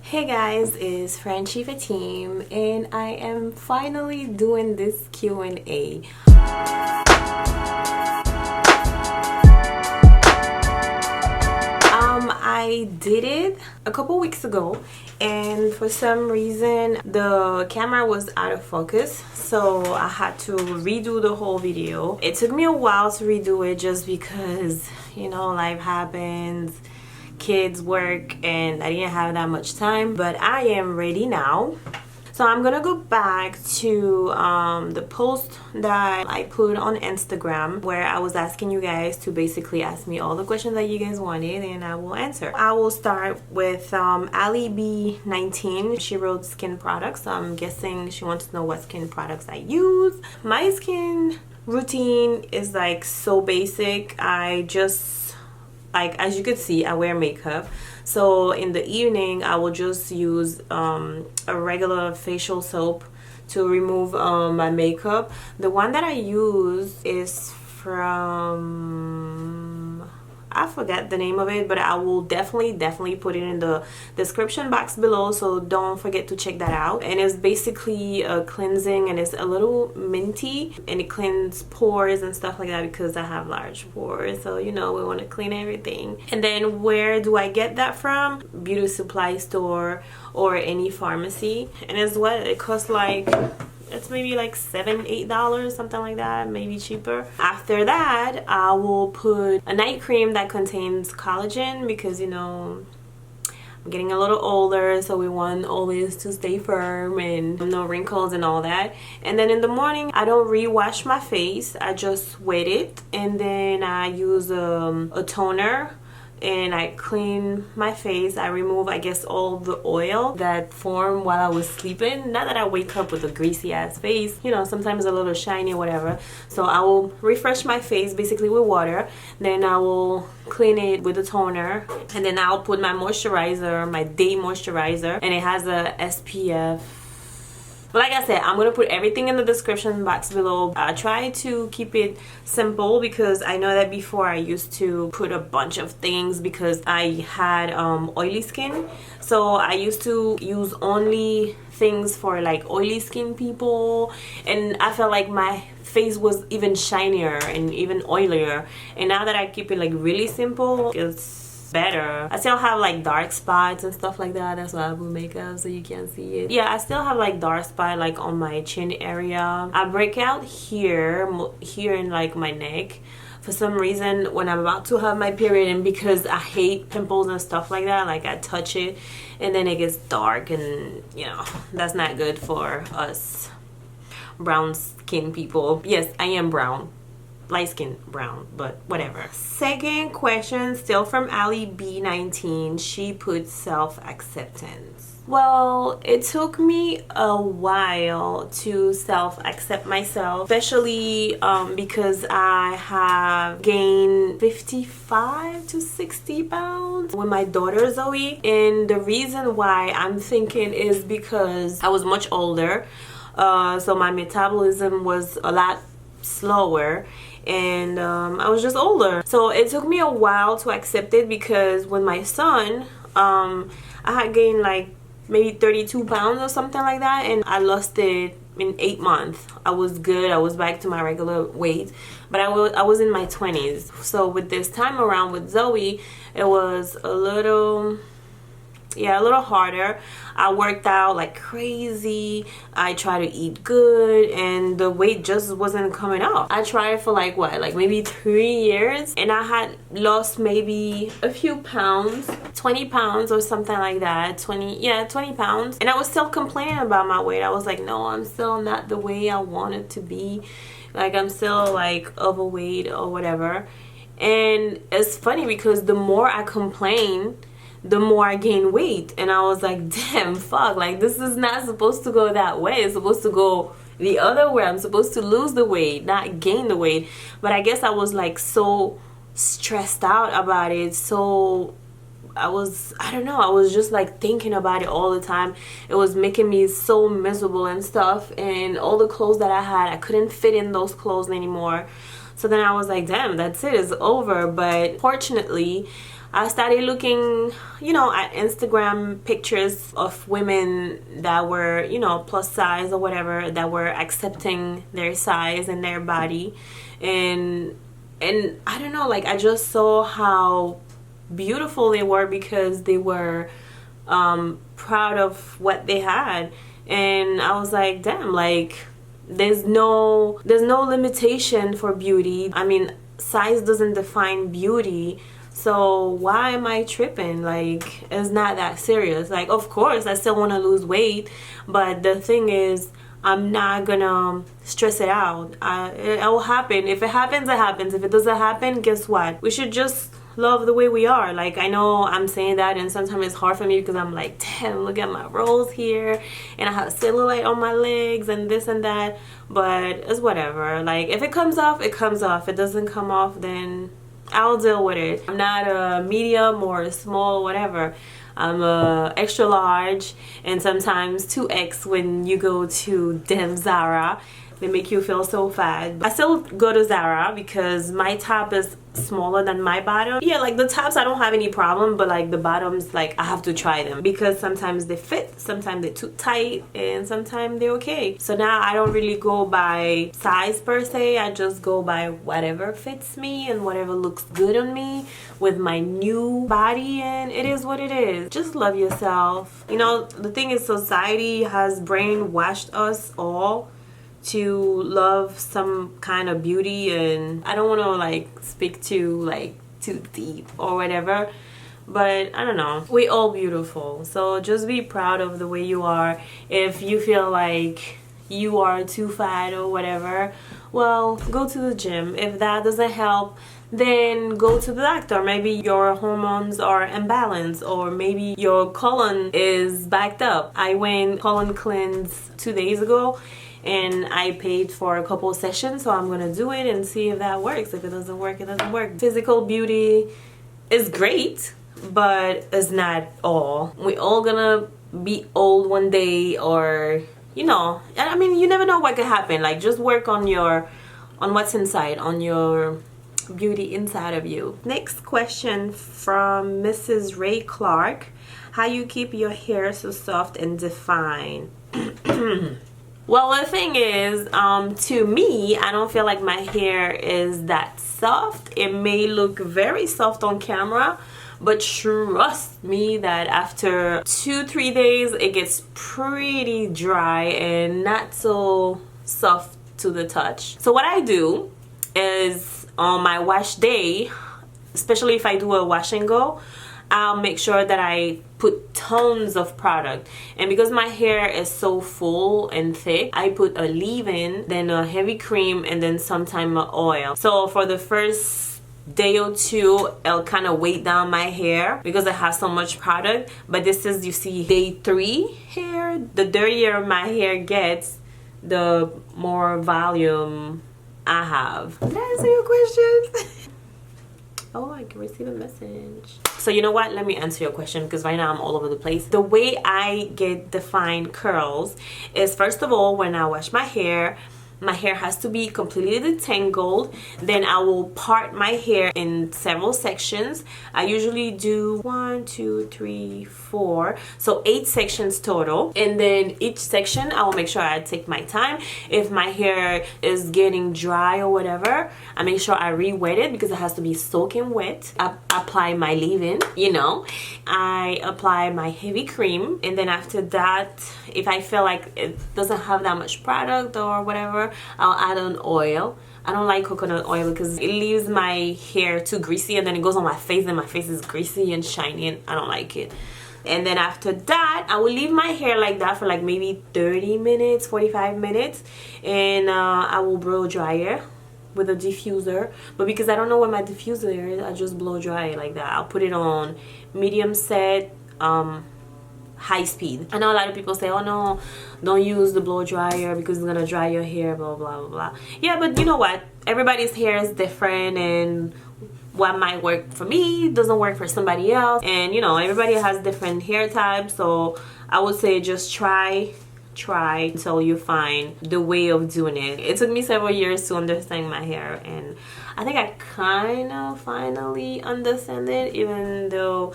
Hey guys, it's Frenchie Team, and I am finally doing this Q&A. I did it a couple weeks ago, and for some reason the camera was out of focus, so I had to redo the whole video. It took me a while to redo it just because, you know, life happens, kids, work, and I didn't have that much time, but I am ready now. So I'm gonna go back to the post that I put on Instagram where I was asking you guys to basically ask me all the questions that you guys wanted, and I will answer. I will start with Ali B19. She wrote skin products, so I'm guessing she wants to know what skin products I use. My skin routine is like so basic. I just, like, as you could see, I wear makeup, so in the evening I will just use a regular facial soap to remove my makeup. The one that I use is from, I forget the name of it, but I will definitely put it in the description box below, so don't forget to check that out. And it's basically a cleansing, and it's a little minty, and it cleans pores and stuff like that because I have large pores, so you know, we want to clean everything. And then where do I get that from? Beauty supply store or any pharmacy. And as well, it costs like, it's maybe like $7-8, something like that, maybe cheaper. After that, I will put a night cream that contains collagen because, you know, I'm getting a little older, so we want always to stay firm and no wrinkles and all that. And then in the morning, I don't re-wash my face, I just wet it, and then I use a toner and I clean my face. I remove, I guess, all the oil that formed while I was sleeping. Not that I wake up with a greasy ass face, you know, sometimes a little shiny or whatever. So I will refresh my face basically with water, then I will clean it with a toner, and then I'll put my moisturizer, my day moisturizer, and it has a SPF. But like I said, I'm going to put everything in the description box below. I try to keep it simple because I know that before I used to put a bunch of things because I had oily skin. So I used to use only things for like oily skin people, and I felt like my face was even shinier and even oilier. And now that I keep it like really simple, it's better. I still have like dark spots and stuff like that. That's why I put makeup so you can't see it. Yeah, I still have like dark spot like on my chin area. I break out here in like my neck for some reason when I'm about to have my period, and because I hate pimples and stuff like that, like I touch it and then it gets dark, and you know, that's not good for us brown skin people. Yes, I am brown, light skin brown, but whatever. Second question, still from Ali B19. She put self-acceptance. Well, it took me a while to self-accept myself, especially because I have gained 55 to 60 pounds with my daughter Zoe. And the reason why I'm thinking is because I was much older, so my metabolism was a lot slower, and I was just older, so it took me a while to accept it. Because with my son, I had gained like maybe 32 pounds or something like that, and I lost it in 8 months. I was good, I was back to my regular weight, but I was in my 20s. So with this time around with Zoe, it was a little harder. I worked out like crazy. I tried to eat good, and the weight just wasn't coming up. I tried for like what, like maybe 3 years, and I had lost maybe a few pounds, 20 pounds or something like that. 20 pounds, and I was still complaining about my weight. I was like, no, I'm still not the way I wanted to be. Like, I'm still like overweight or whatever. And it's funny because the more I complain, the more I gain weight. And I was like, damn, fuck, like this is not supposed to go that way. It's supposed to go the other way. I'm supposed to lose the weight, not gain the weight. But I guess I was like so stressed out about it. So I don't know, I was just like thinking about it all the time. It was making me so miserable and stuff. And all the clothes that I had, I couldn't fit in those clothes anymore. So then I was like, damn, that's it, it's over. But fortunately, I started looking, you know, at Instagram pictures of women that were, you know, plus size or whatever, that were accepting their size and their body. And I don't know, like, I just saw how beautiful they were because they were proud of what they had. And I was like, damn, like, there's no limitation for beauty. I mean, size doesn't define beauty. So why am I tripping? Like, it's not that serious. Like, of course I still want to lose weight, but the thing is, I'm not gonna stress it out. It will happen. If it happens, it happens. If it doesn't happen, guess what? We should just love the way we are. Like, I know I'm saying that, and sometimes it's hard for me because I'm like, damn, look at my rolls here, and I have cellulite on my legs and this and that. But it's whatever. Like, if it comes off, it comes off. If it doesn't come off, then I'll deal with it. I'm not a medium or a small, whatever. I'm a extra large, and sometimes 2X when you go to Dem Zara. They make you feel so fat. I still go to Zara because my top is smaller than my bottom. Yeah, like the tops I don't have any problem, but like the bottoms, like I have to try them because sometimes they fit, sometimes they're too tight, and sometimes they're okay. So now I don't really go by size per se. I just go by whatever fits me and whatever looks good on me with my new body, and it is what it is. Just love yourself. You know, the thing is, society has brainwashed us all to love some kind of beauty, and I don't want to like speak too deep or whatever, but I don't know, we all beautiful. So just be proud of the way you are. If you feel like you are too fat or whatever, well, go to the gym. If that doesn't help, then go to the doctor. Maybe your hormones are imbalanced, or maybe your colon is backed up. I went colon cleanse 2 days ago, and I paid for a couple sessions, so I'm gonna do it and see if that works. If it doesn't work, it doesn't work. Physical beauty is great, but it's not all. We all gonna be old one day, or you know, I mean, you never know what could happen. Like, just work on what's inside, on your beauty inside of you. Next question from Mrs. Ray Clark: how you keep your hair so soft and defined? Well, the thing is, to me, I don't feel like my hair is that soft. It may look very soft on camera, but trust me that after 2-3 days, it gets pretty dry and not so soft to the touch. So what I do is, on my wash day, especially if I do a wash and go, I'll make sure that I put tons of product. And because my hair is so full and thick, I put a leave-in, then a heavy cream, and then sometimes oil. So for the first day or two, it'll kind of weight down my hair because I have so much product. But this is, you see, day 3 hair. The dirtier my hair gets, the more volume I have. Did I answer your question? Oh, I can receive a message. So you know what, let me answer your question, because right now I'm all over the place. The way I get defined curls is, first of all, when I wash my hair has to be completely detangled. Then I will part my hair in several sections. I usually do 1, 2, 3, 4, so 8 sections total. And then each section, I will make sure I take my time. If my hair is getting dry or whatever, I make sure I re-wet it because it has to be soaking wet. I apply my leave-in, you know. I apply my heavy cream, and then after that, if I feel like it doesn't have that much product or whatever, I'll add on oil. I don't like coconut oil because it leaves my hair too greasy, and then it goes on my face and my face is greasy and shiny, and I don't like it. And then after that, I will leave my hair like that for like maybe 30 minutes, 45 minutes, and I will blow dry it with a diffuser. But because I don't know where my diffuser is, I just blow dry it like that. I'll put it on medium set, high speed. I know a lot of people say, oh no, don't use the blow dryer because it's gonna dry your hair, blah blah blah blah. Yeah, but you know what, everybody's hair is different, and what might work for me doesn't work for somebody else, and you know, everybody has different hair types. So I would say just try try until you find the way of doing it. It took me several years to understand my hair, and I think I kind of finally understand it, even though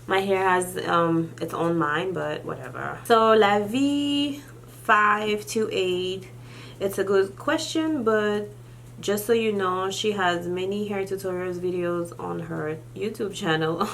my hair has its own mind, but whatever. So La Vie 528, it's a good question, but just so you know, she has many hair tutorials videos on her YouTube channel.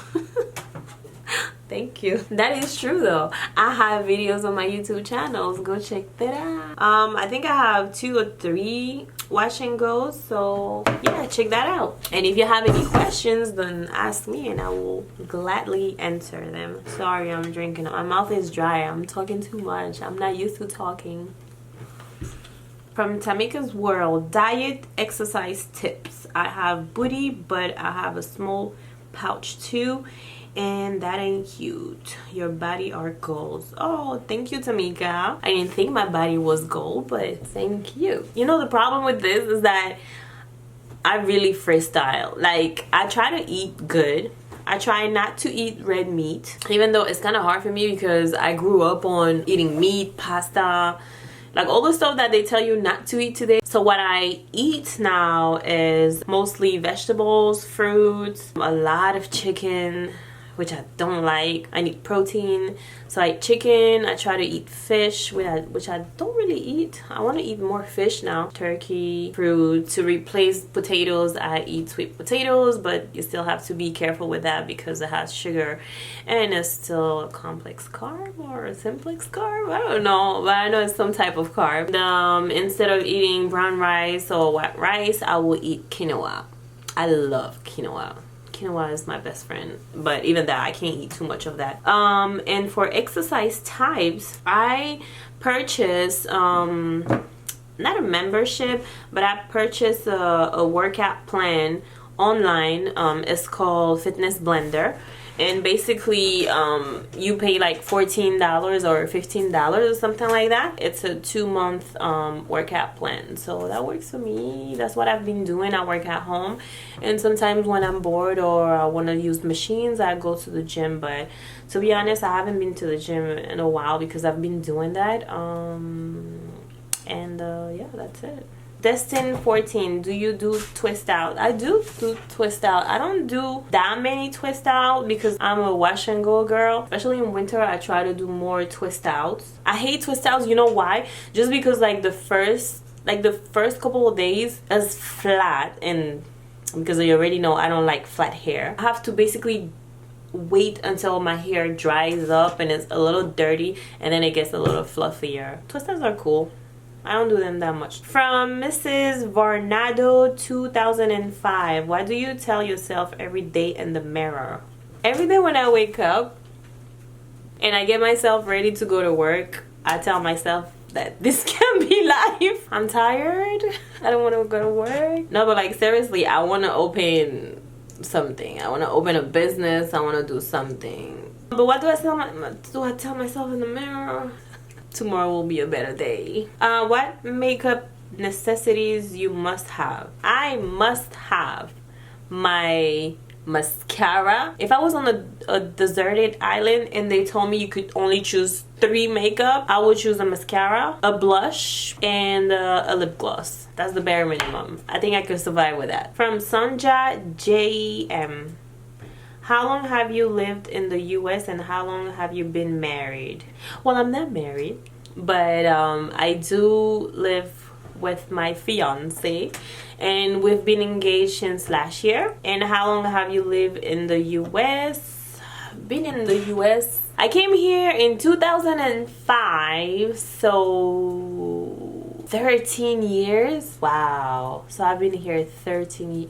Thank you. That is true though. I have videos on my YouTube channels. Go check that out. I think I have 2 or 3 wash and goes, so yeah, check that out. And if you have any questions, then ask me and I will gladly answer them. Sorry, I'm drinking. My mouth is dry. I'm talking too much. I'm not used to talking. From Tamika's World, diet exercise tips. I have booty, but I have a small pouch too. And that ain't cute. Your body are goals. Oh, thank you, Tamika. I didn't think my body was gold, but thank you. You know, the problem with this is that I really freestyle. Like, I try to eat good. I try not to eat red meat, even though it's kind of hard for me because I grew up on eating meat, pasta, like all the stuff that they tell you not to eat today. So what I eat now is mostly vegetables, fruits, a lot of chicken, which I don't like. I need protein, so I eat chicken. I try to eat fish, which I don't really eat. I want to eat more fish now. Turkey, fruit. To replace potatoes, I eat sweet potatoes, but you still have to be careful with that because it has sugar and it's still a complex carb or a simplex carb. I don't know, but I know it's some type of carb. Instead of eating brown rice or white rice, I will eat quinoa. I love quinoa. Quinoa is my best friend, but even that, I can't eat too much of that. And for exercise types, I purchased not a membership, but I purchased a workout plan online. It's called Fitness Blender, and basically you pay like $14 or $15 or something like that. It's a 2-month workout plan, so that works for me. That's what I've been doing. I work at home, and sometimes when I'm bored or I want to use machines, I go to the gym. But to be honest, I haven't been to the gym in a while because I've been doing that. Yeah, that's it. Destin 14, do you do twist out? I do twist out. I don't do that many twist out because I'm a wash and go girl. Especially in winter, I try to do more twist outs. I hate twist outs. You know why? Just because like the first couple of days is flat, and because you already know I don't like flat hair. I have to basically wait until my hair dries up and it's a little dirty, and then it gets a little fluffier. Twist outs are cool. I don't do them that much. From Mrs. Varnado 2005, what do you tell yourself every day in the mirror? Every day when I wake up and I get myself ready to go to work, I tell myself that this can be life. I'm tired. I don't want to go to work. No, but like seriously, I want to open something. I want to open a business. I want to do something. But what do I tell myself in the mirror? Tomorrow will be a better day. What makeup necessities you must have? I must have my mascara. If I was on a deserted island and they told me you could only choose 3 makeup, I would choose a mascara, a blush, and a lip gloss. That's the bare minimum. I think I could survive with that. From Sanja JM, how long have you lived in the US and how long have you been married? Well, I'm not married, but I do live with my fiance, and we've been engaged since last year. And how long have you lived in the US? Been in the US. I came here in 2005, so 13 years. Wow. So I've been here 13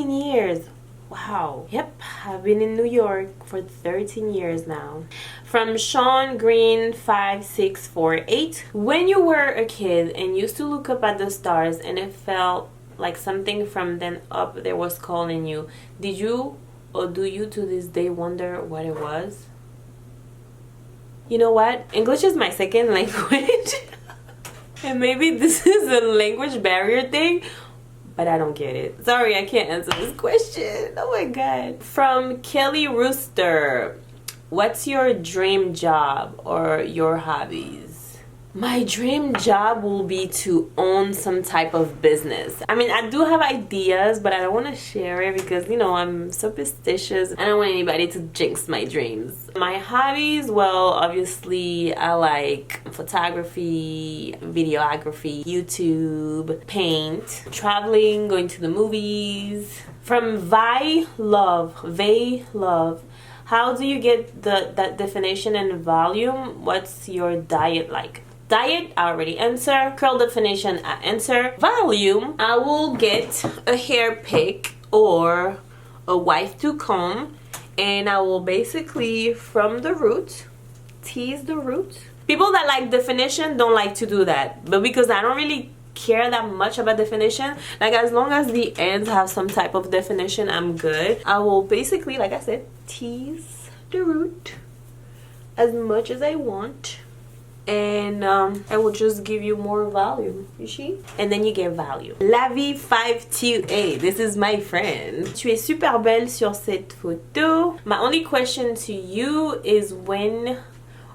years. Wow. Yep, I've been in New York for 13 years now. From Sean Green 5648. When you were a kid and used to look up at the stars and it felt like something from then up there was calling you, did you or do you to this day wonder what it was? You know what? English is my second language. And maybe this is a language barrier thing, but I don't get it. Sorry, I can't answer this question. Oh my god. From Kelly Rooster, What's your dream job or your hobbies? My dream job will be to own some type of business. I mean, I do have ideas, but I don't want to share it because, you know, I'm superstitious. I don't want anybody to jinx my dreams. My hobbies, well, obviously, I like photography, videography, YouTube, paint, traveling, going to the movies. From Vi Love, how do you get that definition and volume? What's your diet like? Diet, I already answer. Curl definition, I answer. Volume, I will get a hair pick or a wife to comb, and I will basically, from the root, tease the root. People that like definition don't like to do that, but because I don't really care that much about definition, like as long as the ends have some type of definition, I'm good. I will basically, like I said, tease the root as much as I want, and I will just give you more volume, you see, and then you get value. Lavi52A, this is my friend. Tu es super belle sur cette photo. My only question to you is, when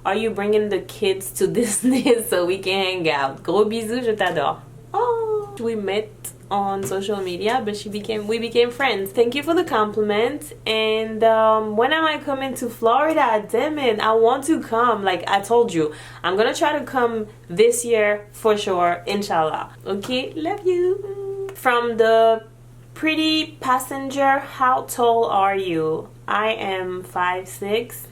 are you bringing the kids to Disney so we can hang out? Gros bisous, je t'adore. Oh, we met on social media, but we became friends. Thank you for the compliment. And when am I coming to Florida? Damn it, I want to come. Like I told you, I'm gonna try to come this year for sure, inshallah. Okay, love you. From the pretty passenger, how tall are you? I am 5'6".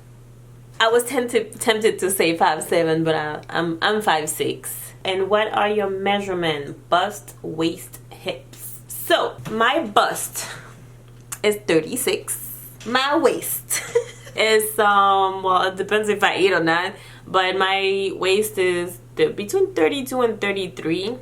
I was tempted to say 5'7", but I'm 5'6". And what are your measurements? Bust, waist, hips. So my bust is 36. My waist is well, it depends if I eat or not, but my waist is between 32 and 33.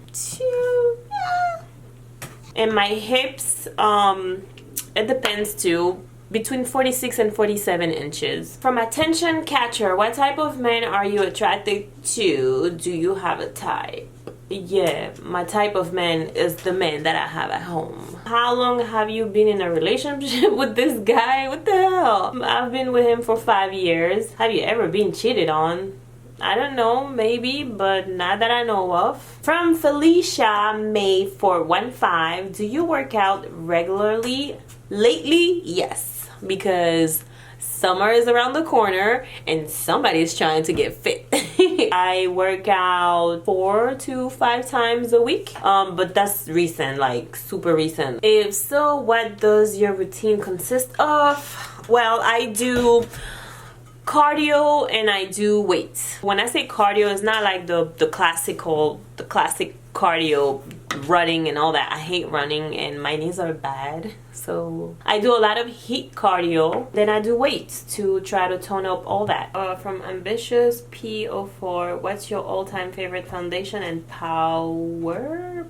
And my hips, it depends too, between 46 and 47 inches. From attention catcher, what type of men are you attracted to? Do you have a type? Yeah, my type of man is the man that I have at home. How long have you been in a relationship with this guy? What the hell? I've been with him for 5 years. Have you ever been cheated on? I don't know, maybe, but not that I know of. From Felicia May 415, do you work out regularly? Lately, yes, because summer is around the corner and somebody's trying to get fit. I work out 4 to 5 times a week, but that's recent, like super recent. If so, what does your routine consist of? Well, I do cardio and I do weights. When I say cardio, it's not like the classic cardio, running and all that. I hate running and my knees are bad, so I do a lot of heat cardio, then I do weights to try to tone up all that. From Ambitious P04, what's your all-time favorite foundation and powder?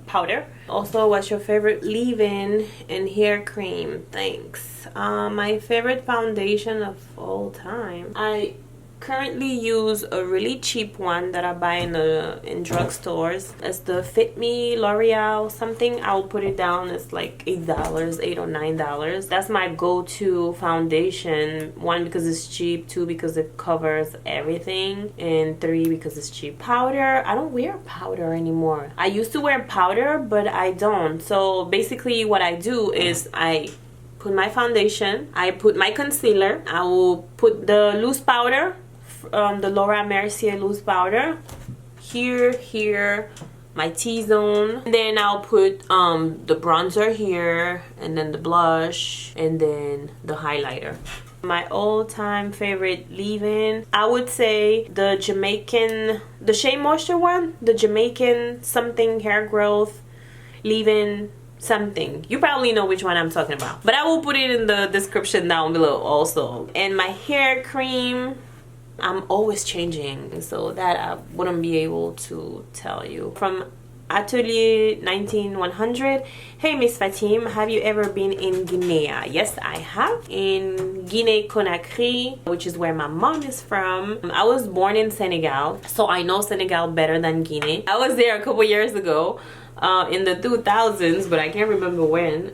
Also, what's your favorite leave-in and hair cream? Thanks. My favorite foundation of all time, I currently use a really cheap one that I buy in drugstores. It's the Fit Me L'Oreal something. I'll put it down. It's like $8 or $9. That's my go-to foundation. 1, because it's cheap. 2, because it covers everything. And 3, because it's cheap. Powder, I don't wear powder anymore. I used to wear powder, but I don't. So basically what I do is I put my foundation, I put my concealer, I will put the loose powder, the Laura Mercier loose powder here, my T-zone, and then I'll put the bronzer here, and then the blush, and then the highlighter. My all-time favorite leave-in, I would say the Jamaican, the SheaMoisture one, the Jamaican something hair growth leave-in something. You probably know which one I'm talking about, but I will put it in the description down below also. And my hair cream, I'm always changing, so that I wouldn't be able to tell you. From Atelier 19100, hey Miss Fatim, have you ever been in Guinea? Yes, I have. In Guinea Conakry, which is where my mom is from. I was born in Senegal, so I know Senegal better than Guinea. I was there a couple years ago. In the 2000s, but I can't remember when,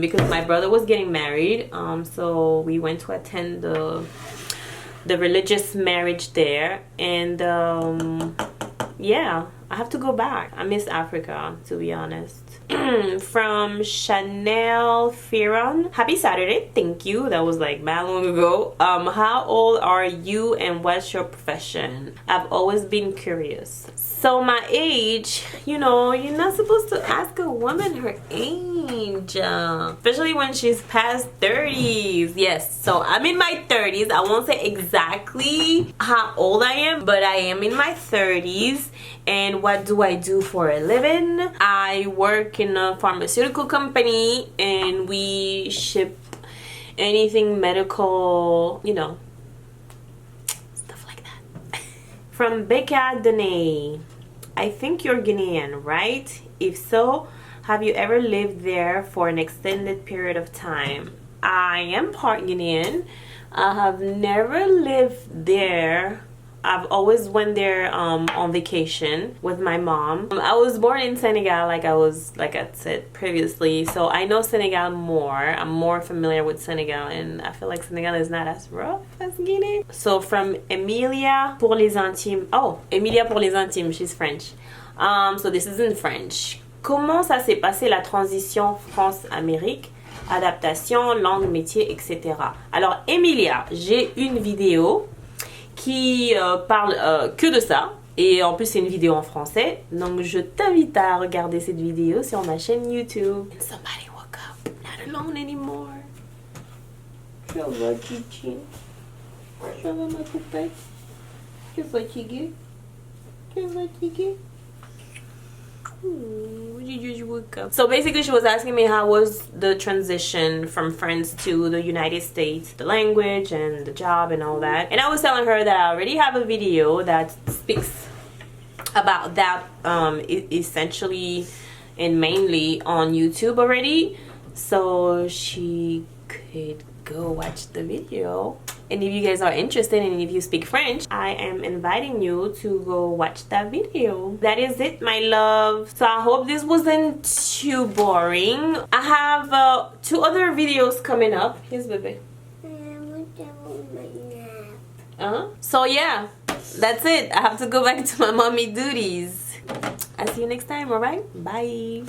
because my brother was getting married, so we went to attend the religious marriage there. And yeah, I have to go back. I miss Africa, to be honest. From Chanel Fearon, happy Saturday. Thank you. That was like mad long ago. How old are you and what's your profession? I've always been curious. So my age, you know, you're not supposed to ask a woman her age, especially when she's past 30s. Yes, so I'm in my 30s. I won't say exactly how old I am, but I am in my 30s. And what do I do for a living? I work in a pharmaceutical company and we ship anything medical, you know, stuff like that. From Becca Dene, I think you're Guinean, right? If so, have you ever lived there for an extended period of time? I am part Guinean. I have never lived there. I've always went there on vacation with my mom. I was born in Senegal, like I said previously, so I know Senegal more. I'm more familiar with Senegal, and I feel like Senegal is not as rough as Guinea. So from Emilia pour les intimes. Oh, Emilia pour les intimes, she's French. So this is in French. Comment ça s'est passé la transition France-Amérique? Adaptation, langue, métier, etc. Alors Emilia, j'ai une vidéo qui parle que de ça, et en plus c'est une vidéo en français, donc je t'invite à regarder cette vidéo sur ma chaîne YouTube. And somebody woke up, not alone anymore. Ça va, Chichi? Ça va, ma poupée? T'es fatiguée? T'es fatiguée? You just woke up. So basically she was asking me how was the transition from France to the United States, the language and the job and all that, and I was telling her that I already have a video that speaks about that essentially and mainly on YouTube already, so she could go watch the video. And if you guys are interested and if you speak French, I am inviting you to go watch that video. That is it, my love. So I hope this wasn't too boring. I have 2 other videos coming up. Yes, baby. So yeah, that's it. I have to go back to my mommy duties. I'll see you next time, alright? Bye.